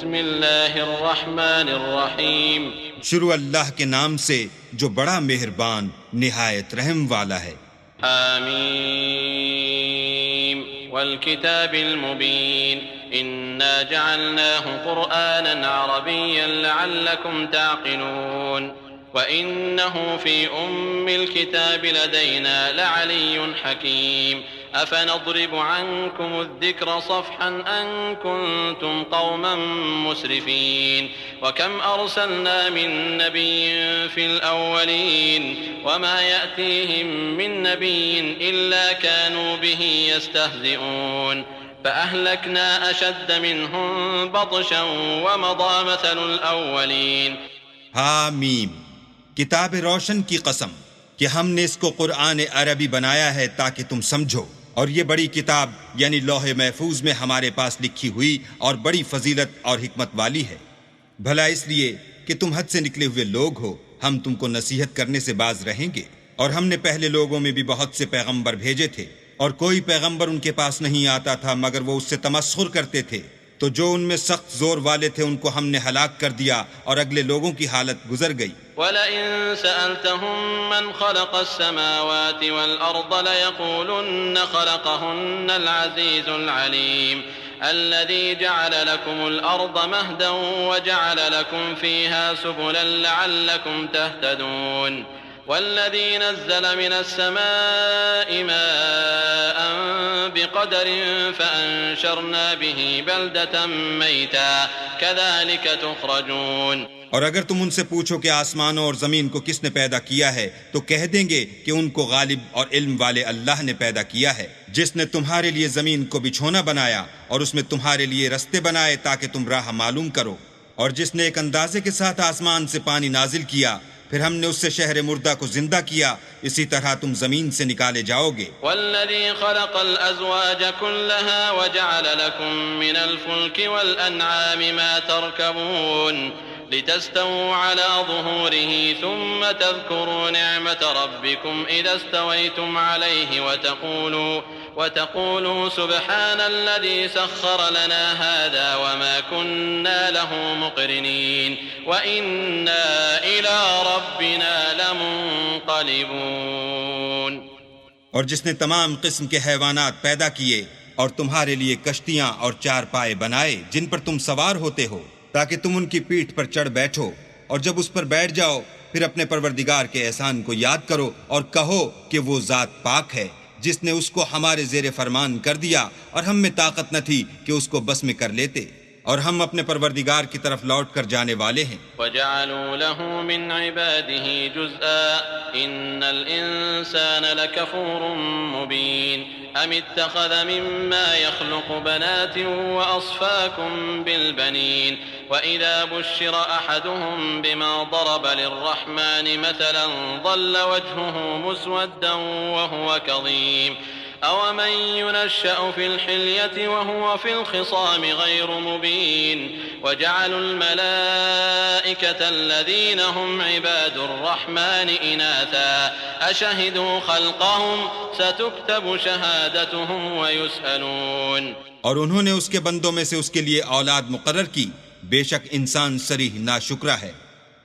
बिस्मिल्लाहिर्रहमानिर्रहीम। शुरू अल्लाह के नाम से जो बड़ा मेहरबान निहायत रहम वाला है। हामीम वल किताबिल मुबीन इन्ना जअलनाहु कुरआनन अरबिय्यन लअल्लकुम ताक़िलून व इन्नहु फी उम्मिल किताबि लदैना लअलिय्युन हकीम अफनضرب عنكم الذكر صفحا أن كنتم قوما مسرفين وكم أرسلنا من نبي في الأولين وما يأتيهم من نبي إلا كانوا به يستهزئون فأهلكنا أشد منهم بطشا ومضى مثل الأولين। हामीम, किताब रोशन की कसम कि हमने इसको कुरान अरबी बनाया है ताकि तुम समझो, और ये बड़ी किताब यानी लौहे महफूज में हमारे पास लिखी हुई और बड़ी फजीलत और हिकमत वाली है। भला इसलिए कि तुम हद से निकले हुए लोग हो, हम तुमको नसीहत करने से बाज रहेंगे। और हमने पहले लोगों में भी बहुत से पैगंबर भेजे थे, और कोई पैगंबर उनके पास नहीं आता था मगर वो उससे तमस्खुर करते थे। तो जो उनमें सख्त जोर वाले थे उनको हमने हलाक कर दिया और अगले लोगों की हालत गुजर गई। वलइन सअल्तहुम मन खलक़स समावाति वल अर्द लयक़ूलुन्न खलक़हुन्नल अज़ीज़ुल अलीम अल्लज़ी जअल लकुमुल अर्द महदन व जअल लकुम फ़ीहा सुबुलन लअल्लकुम तहतदून वल्लज़ी नज़्ज़ल मिनस समाइ माअन बिक़दरिन फ़अंशरना बिही बल्दतन मैता कज़ालिक तुख़रजून। और अगर तुम उनसे पूछो कि आसमानों और ज़मीन को किसने पैदा किया है, तो कह देंगे कि उनको गालिब और इल्म वाले अल्लाह ने पैदा किया है, जिसने तुम्हारे लिए ज़मीन को बिछोना बनाया और उसमें तुम्हारे लिए रस्ते बनाए ताकि तुम राह मालूम करो, और जिसने एक अंदाजे के साथ आसमान से पानी नाजिल किया, फिर हमने उससे शहर मुर्दा को जिंदा किया, इसी तरह तुम जमीन से निकाले जाओगे। वल्लज़ी खलक़ल अज़वाज कुल्लहा व जअल लकुम मिनल फुल्कि वल अनआमि मा तरकबून लितस्तवू अला ज़ुहूरिही सुम्म तज़कुरू निअमत रब्बिकुम इज़ा इस्तवैतुम अलैहि व तक़ूलू सुब्हानल्लज़ी सख़्ख़र लना हाज़ा व मा कुन्ना लहू मुक़रिनीन व इन्ना इला रब्बिना लमुन्क़लिबून। और जिसने तमाम किस्म के हैवानात पैदा किए और तुम्हारे लिए कश्तियां और चारपाए बनाए जिन पर तुम सवार होते हो, ताकि तुम उनकी पीठ पर चढ़ बैठो, और जब उस पर बैठ जाओ फिर अपने परवरदिगार के एहसान को याद करो और कहो कि वो ज़ात पाक है जिसने उसको हमारे ज़ेरे फरमान कर दिया और हम में ताकत न थी कि उसको बस में कर लेते, और हम अपने परवरदिगार की तरफ लौट कर जाने वाले हैं। वजअलू लहू मिन इबादिही जुज़अ इन्नल इंसान लकफूरुम मुबीन अम इत्तख़ज़ मिम्मा यख़्लुक़ु बनातिन व अस्फ़ाकुम बिलबनीन व इज़ा बुश्शिर अहदुहुम बिमा ضरब लिर्रहमानि मसलन ظल वजहुहु मुस्वद्दन व हुवा कज़ीम अवमन युनश्शअ फ़िल हिल्यति व हुवा फ़िल ख़िसामि ग़ैर मुबीन वजअलुल मलाइकता अल्लज़ीना हुम इबादुर्रहमानि इनासा अशहिदू ख़ल्क़हुम सतुक्तबु शहादतुहुम व युसअलून। और उन्होंने उसके बंदों में से उसके लिए औलाद मुकर्रर की, बेशक इंसान सरीह नाशुक्रा है।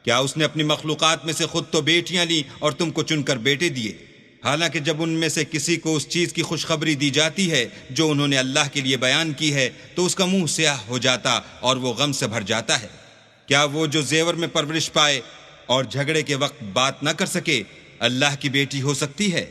क्या उसने अपनी मखलूक़ात में से खुद तो बेटियां ली और तुमको चुनकर बेटे दिए, हालांकि जब उनमें से किसी को उस चीज़ की खुशखबरी दी जाती है जो उन्होंने अल्लाह के लिए बयान की है तो उसका मुंह स्याह हो जाता और वो गम से भर जाता है। क्या वो जो जेवर में परवरिश पाए और झगड़े के वक्त बात न कर सके अल्लाह की बेटी हो सकती है?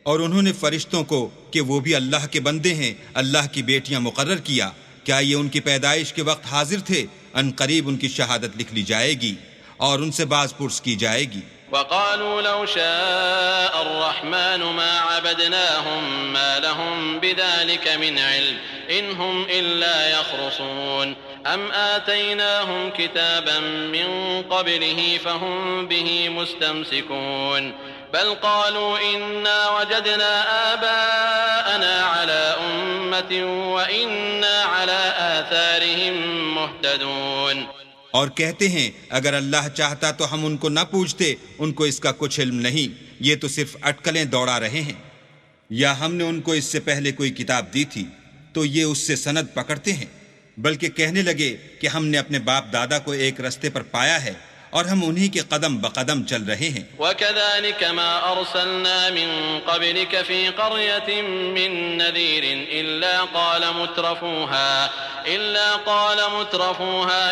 और उन्होंने फरिश्तों को कि वो भी अल्लाह के बंदे हैं अल्लाह की बेटियां मुकर्रर किया। क्या ये उनकी पैदाइश के वक्त हाजिर थे? अनकरीब उनकी शहादत लिख ली जाएगी और उनसे बाज पुरस की जाएगी। वक़ालू लौ शाअ अर्रहमानु मा अबदनाहुम मा लहुम बिज़ालिक मिन इल्म इन हुम इल्ला यख़रुसून अम आतैनाहुम किताबन मिन क़ब्लिही फ़हुम बिही मुस्तमसिकून बल क़ालू इन्ना वजदना आबाअना अला उम्मतिन व इन्ना अला आथारिहिम मुहतदून। और कहते हैं अगर अल्लाह चाहता तो हम उनको न पूछते, उनको इसका कुछ इल्म नहीं, ये तो सिर्फ अटकलें दौड़ा रहे हैं। या हमने उनको इससे पहले कोई किताब दी थी तो ये उससे सनद पकड़ते हैं, बल्कि कहने लगे कि हमने अपने बाप दादा को एक रस्ते पर पाया है और हम उन्हीं के कदम बकदम चल रहे हैं। वकज़ालिक मा अर्सलना मिन क़ब्लिक फ़ी क़र्यतिन मिन नज़ीरिन इल्ला क़ाल मुत्रफ़ूहा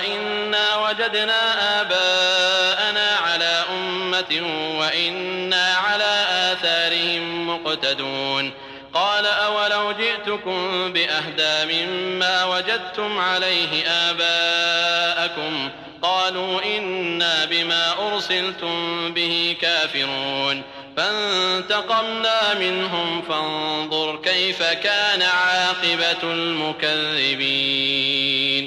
इन्ना वजदना आबाअना अला उम्मतिन व इन्ना अला आथारिहिम मुक़्तदून क़ाल अवलौ जि'तुकुम बिअहदा मिम्मा वजदतुम अलैहि आबाअकुम क़ालू इन्ना बिमा उर्सिलतुम बिही काफ़िरून फ़ंतक़मना मिनहुम फ़ंज़ुर कैफ़ कान आक़िबतुल मुकज़्ज़िबीन।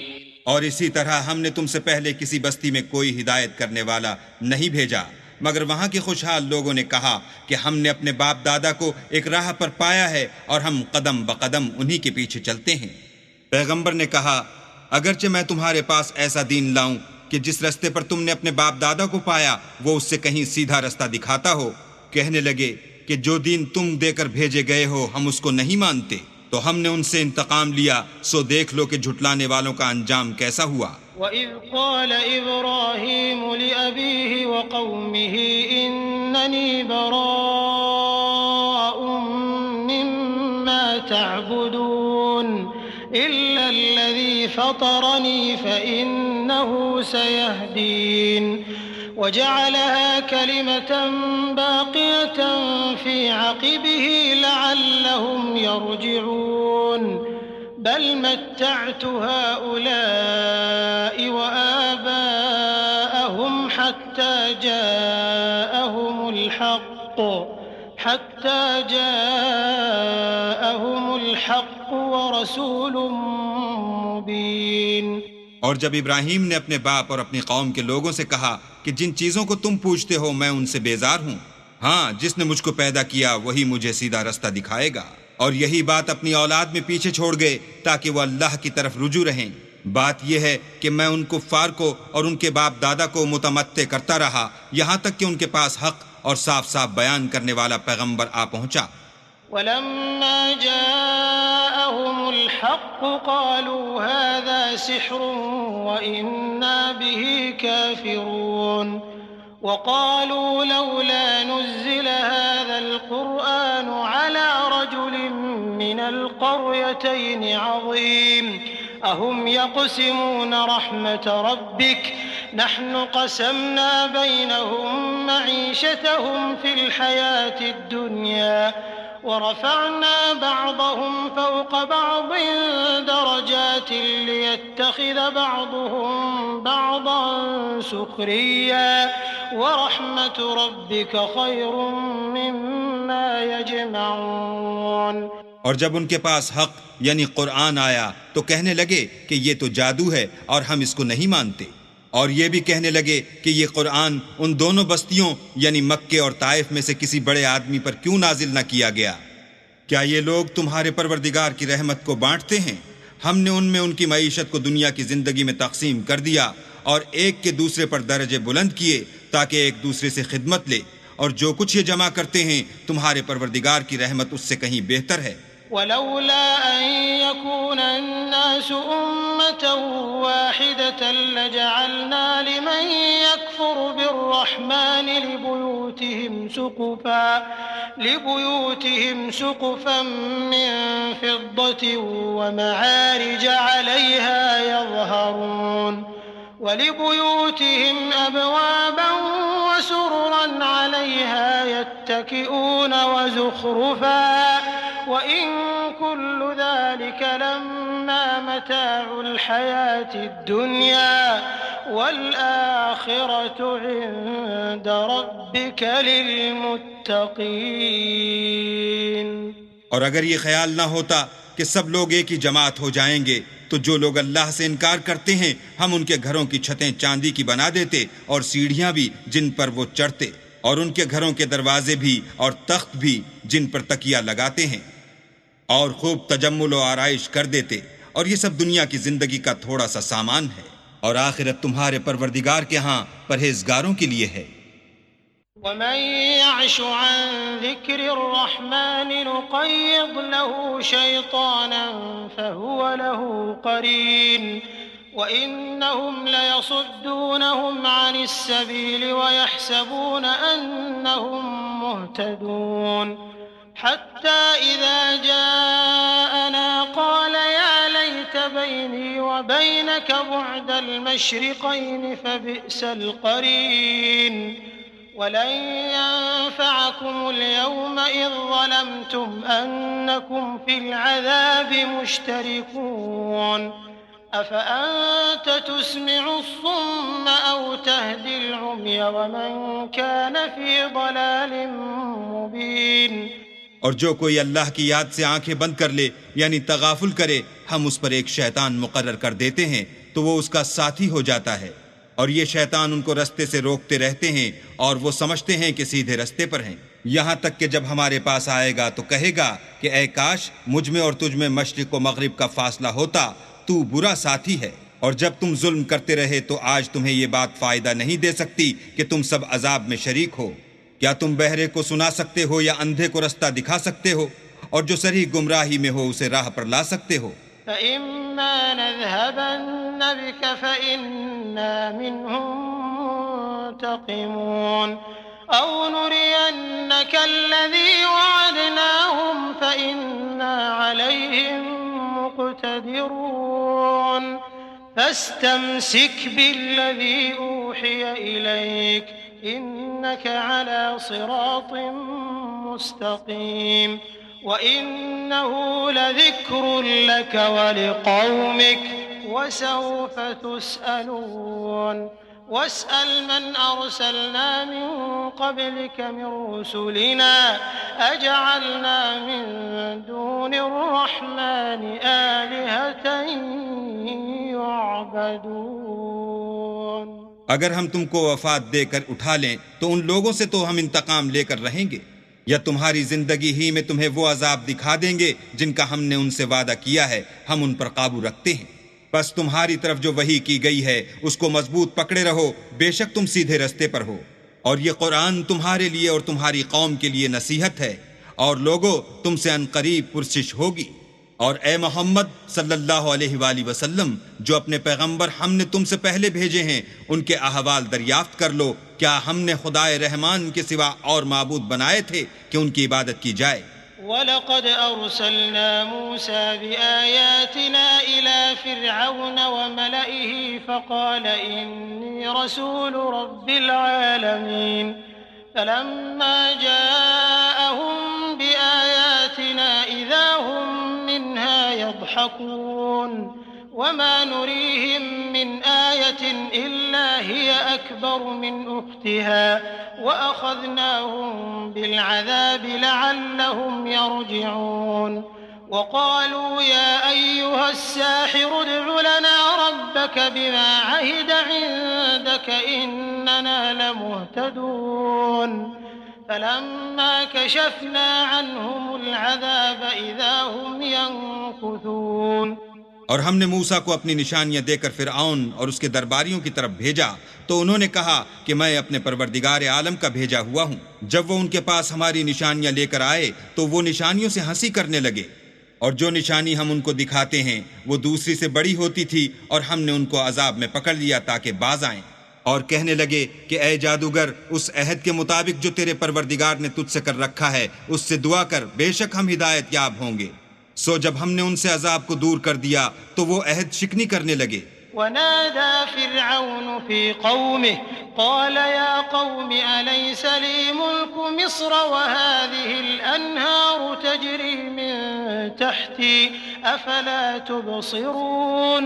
और इसी तरह हमने तुमसे पहले किसी बस्ती में कोई हिदायत करने वाला नहीं भेजा, मगर वहां के खुशहाल लोगों ने कहा कि हमने अपने बाप दादा को एक राह पर पाया है और हम कदम बकदम उन्हीं के पीछे चलते हैं। पैगंबर ने कहा, अगरचे मैं तुम्हारे पास ऐसा दीन लाऊं कि जिस रास्ते पर तुमने अपने बाप दादा को पाया वो उससे कहीं सीधा रास्ता दिखाता हो, कहने लगे कि जो दीन तुम देकर भेजे गए हो हम उसको नहीं मानते, तो हमने उनसे इंतकाम लिया, सो देख लो कि झुटलाने वालों का अंजाम कैसा हुआ। वइज़ क़ाल इब्राहीम लिअबीहि व क़ौमिहि इन्ननी बराअुम मिम्मा तअबुदून इल्ला अल्लज़ी फ़तरनी फ़इन्नहु सयहदीन वजअलहा कलिमतन बाक़ियतन फ़ी अक़िबिही लअल्लहुम यरजिऊन बल मत्तअतु हाउलाइ व आबाअहुम हत्ता जाअहुमुल हक़्क़ व रसूलुम मुबीन। और जब इब्राहीम ने अपने बाप और अपनी कौम के लोगों से कहा कि जिन चीजों को तुम पूछते हो मैं उनसे बेजार हूँ, हाँ, जिसने मुझको पैदा किया वही मुझे सीधा रास्ता दिखाएगा, और यही बात अपनी औलाद में पीछे छोड़ गए ताकि वह अल्लाह की तरफ रुजू रहें। बात यह है कि मैं उन कुफ्फार को और उनके बाप दादा को मुतमत्ते करता रहा यहाँ तक कि उनके पास हक और साफ साफ बयान करने वाला पैगंबर आ पहुँचा। वलम्मा जाअहुमुल हक़्क़ क़ालू हाज़ा सिह्रुन व इन्ना बिही काफ़िरून वक़ालू लौला नुज़्ज़िल हाज़ल क़ुरआनु अला रजुलिन मिनल क़र्यतैनि अज़ीम अहुम यक़सिमून रहमत रब्बिक नहनु क़समना बैनहुम मईशतहुम फ़िल हयातिद दुनिया वरफ़अना बअदहुम फ़ौक़ बअदिन दरजातिन लियत्तख़िज़ बअदुहुम बअदन सुख़रिय्या वरहमतु रब्बिक ख़ैरुम मिम्मा यजमऊन। और जब उनके पास हक यानी कुरान आया तो कहने लगे कि ये तो जादू है और हम इसको नहीं मानते, और ये भी कहने लगे कि ये कुरान उन दोनों बस्तियों यानी मक्के और ताइफ में से किसी बड़े आदमी पर क्यों नाजिल न किया गया। क्या ये लोग तुम्हारे परवरदिगार की रहमत को बांटते हैं? हमने उनमें उनकी मईशत को दुनिया की जिंदगी में तकसीम कर दिया और एक के दूसरे पर दर्जे बुलंद किए ताकि एक दूसरे से खिदमत ले, और जो कुछ ये जमा करते हैं तुम्हारे परवरदिगार की रहमत उससे कहीं बेहतर है। वलौला अन यकूना अन्नासु उम्मतन वाहिदतन लजअलना लिमन यकफुरु बिर्रहमानि लिबुयूतिहिम सुक़ुफन मिन फिद्दतिन व मआरिज अलैहा यज़हरून वलिबुयूतिहिम अबवाबन व सुरुरन अलैहा यत्तकिऊन व ज़ुख़रुफा वइन कुल्लु ज़ालिक लम्मा मताउल हयातिद दुनिया वल आखिरतु इंद रब्बिक लिलमुत्तक़ीन। और अगर ये ख्याल ना होता कि सब लोग एक ही जमात हो जाएंगे तो जो लोग अल्लाह से इनकार करते हैं हम उनके घरों की छतें चांदी की बना देते और सीढ़ियां भी जिन पर वो चढ़ते, और उनके घरों के दरवाजे भी और तख्त भी जिन पर तकिया लगाते हैं, और खूब तजम्मुल और आराइश कर देते, और ये सब दुनिया की जिंदगी का थोड़ा सा सामान है, और आखिरत तुम्हारे परवरदिगार के यहाँ परहेजगारों के लिए है। ومن يعش عن ذكر الرحمن نقيض له شيطانا فهو له قرين وإنهم ليصدونهم عن السبيل ويحسبون أنهم مهتدون حتى إذا جاءنا قال يا ليت بيني وبينك بعد المشرقين فبئس القرين ولن ينفعكم اليوم إذ ظلمتم أنكم في العذاب مشتركون أفأنت تسمع الصم أو تهدي العمي ومن كان في ضلال مبين और जो कोई अल्लाह की याद से आंखें बंद कर ले यानी तगाफुल करे, हम उस पर एक शैतान मुकर्रर कर देते हैं तो वो उसका साथी हो जाता है और ये शैतान उनको रास्ते से रोकते रहते हैं और वो समझते हैं कि सीधे रास्ते पर हैं। यहाँ तक कि जब हमारे पास आएगा तो कहेगा कि ऐ काश मुझ में और तुझ में मशरिक व मगरिब का फासला होता, तू बुरा साथी है। और जब तुम जुल्म करते रहे तो आज तुम्हें ये बात फायदा नहीं दे सकती कि तुम सब अजाब में शरीक हो। क्या तुम बहरे को सुना सकते हो या अंधे को रास्ता दिखा सकते हो, और जो सरी गुमराही में हो उसे राह पर ला सकते हो। فإما نذهبن بك فإنا منهم منتقمون أو نرينك الذي وعدناهم فإنا عليهم مقتدرون فاستمسك بالذي أوحي إليك إنك على صراط مستقيم وإنه لذكر لك ولقومك وسوف تسألون واسأل من أرسلنا من قبلك من رسلنا أجعلنا من دون الرحمن آلهة يعبدون। अगर हम तुमको वफात देकर उठा लें तो उन लोगों से तो हम इंतकाम लेकर रहेंगे, या तुम्हारी जिंदगी ही में तुम्हें वो अजाब दिखा देंगे जिनका हमने उनसे वादा किया है, हम उन पर काबू रखते हैं। बस तुम्हारी तरफ जो वही की गई है उसको मजबूत पकड़े रहो, बेशक तुम सीधे रास्ते पर हो। और ये कुरान तुम्हारे लिए और तुम्हारी कौम के लिए नसीहत है, और लोगों तुमसे अनकरीब पुरसिश होगी। और ए मोहम्मद सल्लल्लाहु अलैहि वसल्लम, जो अपने पैगंबर हमने तुमसे पहले भेजे हैं उनके अहवाल दरियाफ्त कर लो। क्या हमने खुदाए रहमान के सिवा और माबूद बनाए थे कि उनकी इबादत की जाए? वलक़द अर्सलना मूसा बिआयातिना इला फ़िरऔन व मलइही फ़क़ाल इन्नी रसूलु रब्बिल आलमीन फ़लम्मा जाअहुम बिआयातिना इज़ा हुम मिन्हा यضحकून वमा नुरीहिम मिन आयतिन इल्ला हिय अकबर मिन उख्तिहा वअख़ज़नाहुम बिलअज़ाब लअल्लहुम यरजिऊन वक़ालू या अय्युहा अस्साहिरु उद्'उ लना रब्बक बिमा अहिद इंदक इन्नना लमुहतदून फलम्मा कशफ़ना अन्हुमुल अज़ाब इज़ा हुम यंकुथून। और हमने मूसा को अपनी निशानियां देकर फिरऔन और उसके दरबारियों की तरफ भेजा तो उन्होंने कहा कि मैं अपने परवरदिगार आलम का भेजा हुआ हूं। जब वो उनके पास हमारी निशानियां लेकर आए तो वो निशानियों से हंसी करने लगे, और जो निशानी हम उनको दिखाते हैं वो दूसरी से बड़ी होती थी, और हमने उनको अजाब में पकड़ लिया ताकि बाज आएं। और कहने लगे कि ऐ जादूगर, उस अहद के मुताबिक जो तेरे परवरदिगार ने तुझसे कर रखा है उससे दुआ कर, बेशक हम हिदायत याब होंगे। सो जब हमने उनसे अजाब को दूर कर दिया तो वो अहद शिकनी करने लगे। वनादा फ़िरऔन फ़ी क़ौमिही क़ाल या क़ौम अलैस ली मुल्कु मिस्र व हाज़िहिल अन्हारु तजरी मिन तहती अफ़ला तुबसिरून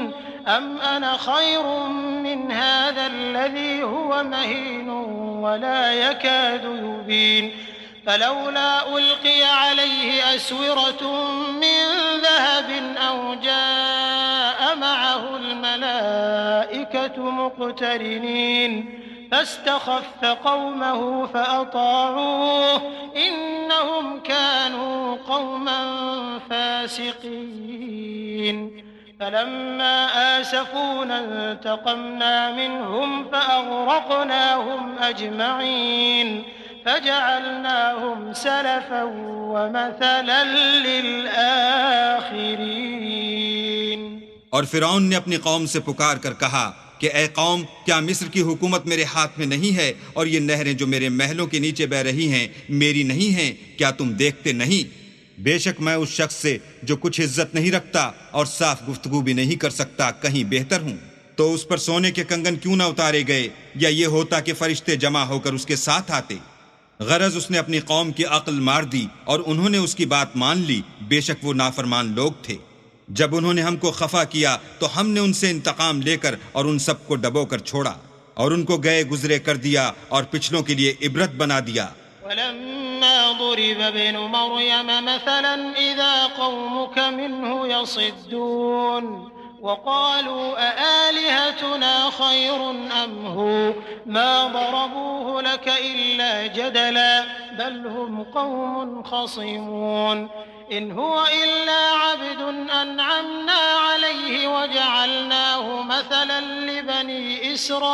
अम अना ख़ैरुम मिन हाज़ाल्लज़ी हुवा महीनुन व ला यकादु युबीन फलौला उल्क़िया अलैहि अस्विरतुम मिन ज़हबिन औ जाअ मअहुल मलाइकतु मुक़्तरिनीन फस्तख़फ़्फ़ क़ौमहु फ़अताऊह इन्नहुम कानू क़ौमन फ़ासिक़ीन फलम्मा आसफ़ूना इंतक़मना मिनहुम फ़अग़रक़नाहुम अजमईन फजअलनाहुम सलफन व मसलन लिलआखिरीन। और फिरौन ने अपनी कौम से पुकार कर कहा कि ए कौम, क्या मिस्र की हुकूमत मेरे हाथ में नहीं है और ये नहरें जो मेरे महलों के नीचे बह रही हैं मेरी नहीं हैं? क्या तुम देखते नहीं? बेशक मैं उस शख्स से जो कुछ इज्जत नहीं रखता और साफ गुफ्तगू भी नहीं कर सकता कहीं बेहतर हूँ। तो उस पर सोने के कंगन क्यों न उतारे गए, या ये होता कि फरिश्ते जमा होकर उसके साथ आते। गरज उसने अपनी कौम की अक्ल मार दी और उन्होंने उसकी बात मान ली। बेशक वो नाफरमान लोग थे। जब उन्होंने हमको खफा किया तो हमने उनसे इंतकाम लेकर और उन सबको डबोकर छोड़ा और उनको गए गुजरे कर दिया और पिछलों के लिए इबरत बना दिया। वलम्मा दुरिब इब्नु मरयम मसलन इज़ा कौमुक मिन्हु यसिद्दून वक़ालू अआलिहतुना खैरुन अम हु मा दरबूहु लक इल्ला जदला बल हुम कौमुन खसीमून इन हुवा इल्ला अब्दुन अनअमना अलैहि वजअलनाहु मसलन लिबनी इसराईल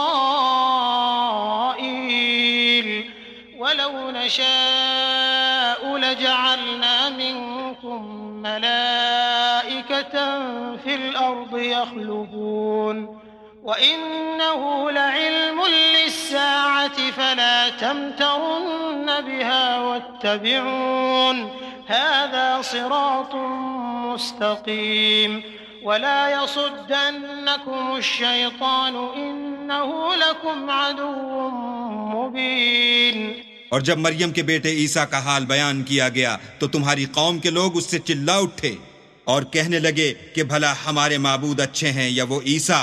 वलौ नशाअ लजअलना मिनकुम मलाइकतन फिल अर्दि यख्लुफून वइन्नहु लइल्मुन लिस्साअति फला तमतरुन्न बिहा वत्तबिऊन हाज़ा सिरातुम मुस्तक़ीम वला यसुद्दन्नकुमुश शैतानु इन्नहु लकुम अदुव्वुम मुबीन। और जब मरियम के बेटे ईसा का हाल बयान किया गया तो तुम्हारी कौम के लोग उससे चिल्ला उठे और कहने लगे कि भला हमारे माबूद अच्छे हैं या वो ईसा।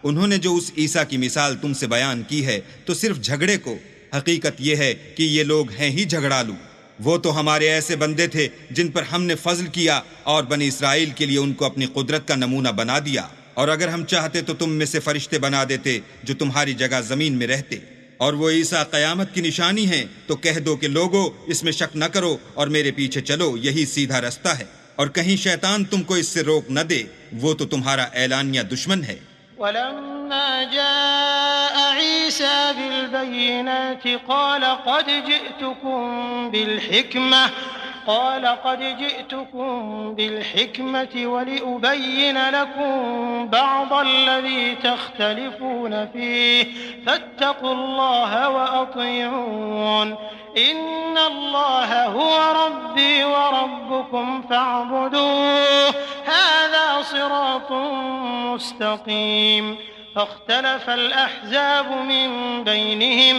उन्होंने जो उस ईसा की मिसाल तुमसे बयान की है तो सिर्फ झगड़े को। हकीकत यह है कि ये लोग हैं ही झगड़ालू। वो तो हमारे ऐसे बंदे थे जिन पर हमने फजल किया और बनी इसराइल के लिए उनको अपनी कुदरत का नमूना बना दिया। और अगर हम चाहते तो तुम में से फरिश्ते बना देते जो तुम्हारी जगह जमीन में रहते। और वो ईसा कयामत की निशानी है। तो कह दो कि लोगो इसमें शक न करो और मेरे पीछे चलो, यही सीधा रास्ता है। और कहीं शैतान तुमको इससे रोक न दे, वो तो तुम्हारा ऐलानिया दुश्मन है। वलम्मा जाअ ईसा बिलबय्यिनाति क़ाल क़द जिअतुकुम बिलहिक्मति वलिउबय्यिन लकुम बअदल्लज़ी तख्तलिफून फ़ीहि फत्तक़ुल्लाह वअतिऊन इन्नल्लाह हुवा रब्बी व रब्बुकुम फ़अब्दूह हाज़ा सिरातुम मुस्तक़ीम। فاختلف الأحزاب من بينهم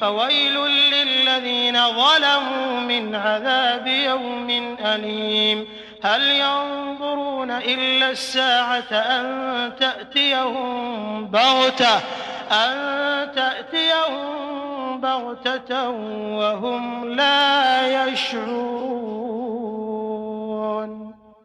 فويل للذين ظلموا من عذاب يوم أليم هل ينظرون إلا الساعة أن تأتيهم بغتة وهم لا يشعرون।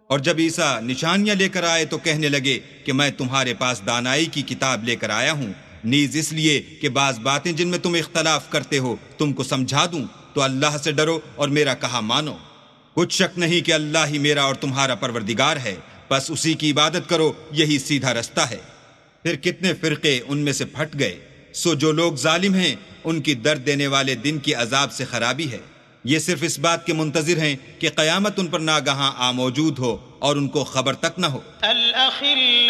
और जब ईसा निशानियां लेकर आए तो कहने लगे कि मैं तुम्हारे पास दानाई की किताब लेकर आया हूँ, नीज इसलिए कि बाज बातें जिनमें तुम इख्तलाफ करते हो तुमको समझा दूं। तो अल्लाह से डरो और मेरा कहा मानो। कुछ शक नहीं कि अल्लाह ही मेरा और तुम्हारा परवरदिगार है, बस उसी की इबादत करो, यही सीधा रास्ता है। फिर कितने फिरके उनमें से फट गए। सो जो लोग जालिम हैं उनकी दर्द देने वाले दिन की अजाब से खराबी है। ये सिर्फ इस बात के मुंतजिर हैं कि क़यामत उन पर नागहां आ मौजूद हो और उनको खबर तक न हो। अल-अखिल्लाउ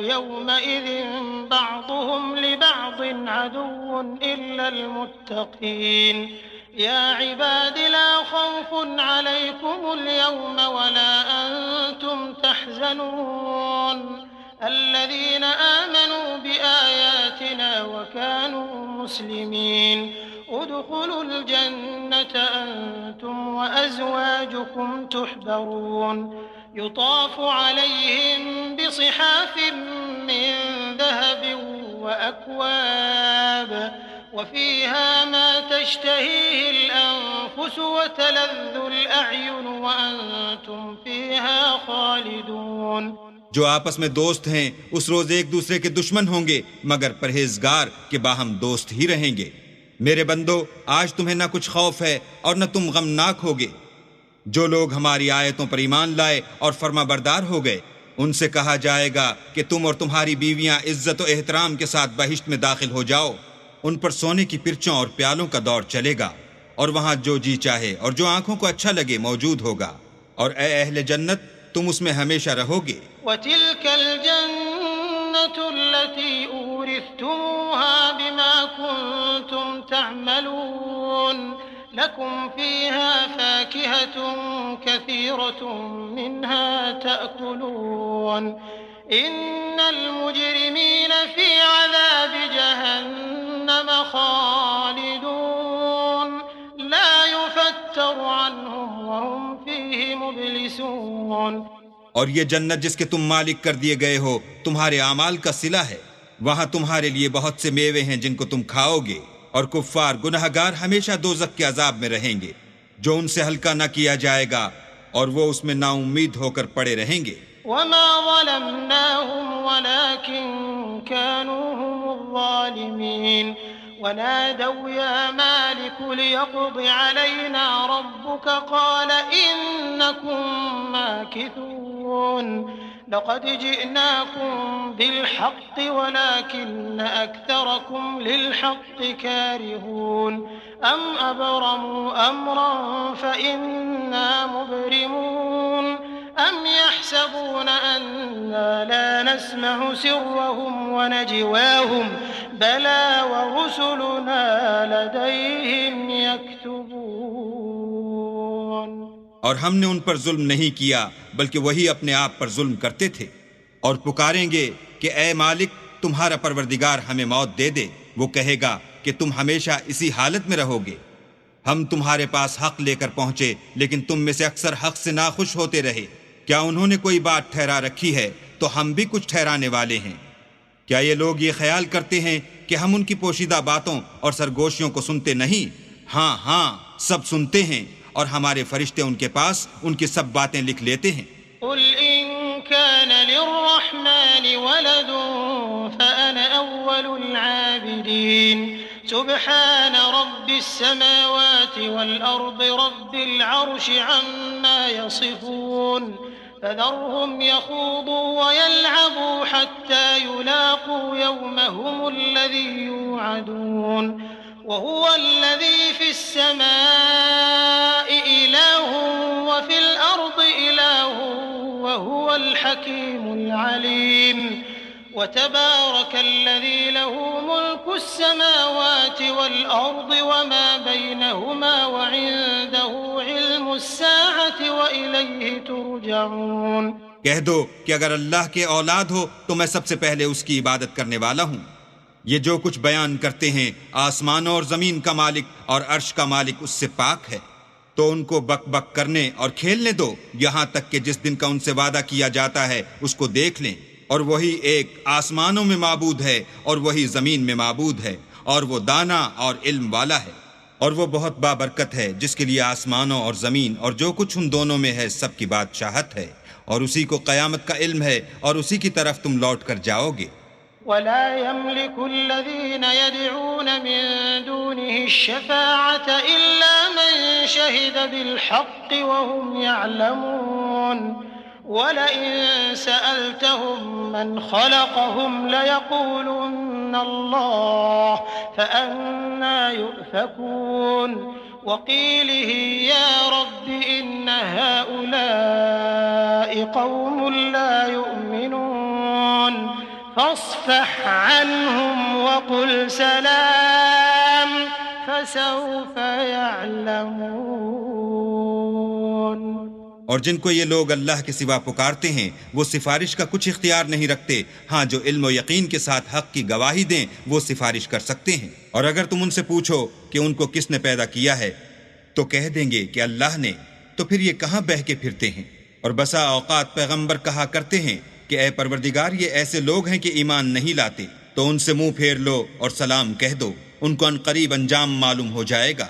यौमइज़िन बअदुहुम लिबअदिन अदुव्वुन इल्लल मुत्तक़ीन या इबादी ला खौफुन अलैकुमुल यौम वला अंतुम तहज़नून الذين آمنوا بآياتنا وكانوا مسلمين ادخلوا الجنة أنتم وأزواجكم تحبرون يطاف عليهم بصحاف من ذهب وأكواب وفيها ما تشتهيه الأنفس وتلذ الأعين وأنتم فيها خالدون। जो आपस में दोस्त हैं उस रोज एक दूसरे के दुश्मन होंगे, मगर परहेजगार के बाहम दोस्त ही रहेंगे। मेरे बंदो, आज तुम्हें न कुछ खौफ है और न तुम गमनाक होगे। जो लोग हमारी आयतों पर ईमान लाए और फर्माबरदार हो गए, उनसे कहा जाएगा कि तुम और तुम्हारी बीवियां इज्जत और एहतराम के साथ बहिश्त में दाखिल हो जाओ। उन पर सोने की पिरचों और प्यालों का दौर चलेगा, और वहां जो जी चाहे और जो आंखों को अच्छा लगे मौजूद होगा, और ए अहले जन्नत, तुम उसमें हमेशा रहोगे। वतिल्कल जन्नतुल्लती उरिस्तुमूहा बिमा कुंतुम तअमलून लकुम फीहा फाकिहतुन कसीरतुन मिन्हा तअकुलून इन्नल मुजरिमीन फी अज़ाब जहन्नम खालिदून ला युफत्तरु अन्हुम वहुम फीहि मुब्लिसून। और ये जन्नत जिसके तुम मालिक कर दिए गए हो तुम्हारे आमाल का सिला है। वहां तुम्हारे लिए बहुत से मेवे हैं जिनको तुम खाओगे, और कुफ्फार गुनहगार हमेशा दोज़ख के अजाब में रहेंगे जो उनसे हल्का न किया जाएगा, और वो उसमें नाउम्मीद होकर पड़े रहेंगे। वमा ज़लमनाहुम वलाकिन कानू हुमुज़्ज़ालिमीन वनादौ या मालिक लियक़्दि अलैना रब्बुक क़ाल इन्नकुम माकिथून लक़द जिअनाकुम बिलहक़्क़ि वलाकिन्न अक्सरकुम लिलहक़्क़ि कारिहून अम अबरमू अम्रन फ़इन्ना मुब्रिमून अम यहसबून अन्ना ला नस्मअु सिर्रहुम वनजवाहुम बला वरुसुलुना लदैहिम यक्तुबून। और हमने उन पर जुल्म नहीं किया बल्कि वही अपने आप पर जुल्म करते थे, और पुकारेंगे कि ए मालिक, तुम्हारा परवरदिगार हमें मौत दे दे। वो कहेगा कि तुम हमेशा इसी हालत में रहोगे। हम तुम्हारे पास हक लेकर पहुंचे, लेकिन तुम में से अक्सर हक से नाखुश होते रहे। क्या उन्होंने कोई बात ठहरा रखी है तो हम भी कुछ ठहराने वाले हैं। क्या ये लोग ये ख्याल करते हैं कि हम उनकी पोशीदा बातों और सरगोशियों को सुनते नहीं? हाँ हाँ, सब सुनते हैं, और हमारे फरिश्ते उनके पास उनकी सब बातें लिख लेते हैं। कुल इन कान लिर्रहमानि वलदुन फअना अव्वलुल आबिदीन सुब्हान रब्बिस समावाति वल अर्दि रब्बिल अर्शि अम्मा यसिफून फज़रहुम यख़ूदू वयल्अबू हत्ता युलाक़ू यौमहुमुल्लज़ी यूअदून वहुवल्लज़ी फ़िस्समाइ इलाहुन वफ़िल अर्दि इलाहुन वहुवल हकीमुल अलीम वतबारकल्लज़ी लहू मुल्कुस्समावाति वल अर्दि वमा बैनहुमा वइंदहु इल्मुस्साअति व इलैहि तुरजऊन। कह दो कि अगर अल्लाह के औलाद हो तो मैं सबसे पहले उसकी इबादत करने वाला हूँ। ये जो कुछ बयान करते हैं, आसमानों और जमीन का मालिक और अर्श का मालिक उससे पाक है। तो उनको बक बक करने और खेलने दो, यहाँ तक कि जिस दिन का उनसे वादा किया जाता है उसको देख लें। और वही एक आसमानों में माबूद है और वही जमीन में माबूद है, और वो दाना और इल्म वाला है, और वो बहुत बाबरकत है जिसके लिए आसमानों और जमीन और जो कुछ उन दोनों में है सबकी बादशाहत है, और उसी को क़यामत का इल्म है, और उसी की तरफ तुम लौट कर जाओगे। वला यमलिकुल्लज़ीन यदऊन मिन दूनिहि अश्शफ़ाअत इल्ला मन शहिद बिलहक़्क़ि वहुम यअलमून वलइन सअल्तहुम मन खलक़हुम लयक़ूलुन्न अल्लाह फअन्ना युफ़कून वक़ीलिहि या रब्बि इन्न हाउलाइ क़ौमुन ला युमिनून फ़ास्फ़ह अन्हुम वक़ुल सलाम फ़सौफ़ यअलमून। और जिनको ये लोग अल्लाह के सिवा पुकारते हैं वो सिफारिश का कुछ इख्तियार नहीं रखते। हाँ, जो इल्म और यकीन के साथ हक की गवाही दें वो सिफारिश कर सकते हैं। और अगर तुम उनसे पूछो कि उनको किसने पैदा किया है तो कह देंगे कि अल्लाह ने। तो फिर ये कहाँ बह के फिरते हैं। और बसा औकात पैगंबर कहा करते हैं कि ए परवरदिगार, ये ऐसे लोग हैं कि ईमान नहीं लाते, तो उनसे मुंह फेर लो और सलाम कह दो, उनको अनकरीब अंजाम मालूम हो जाएगा।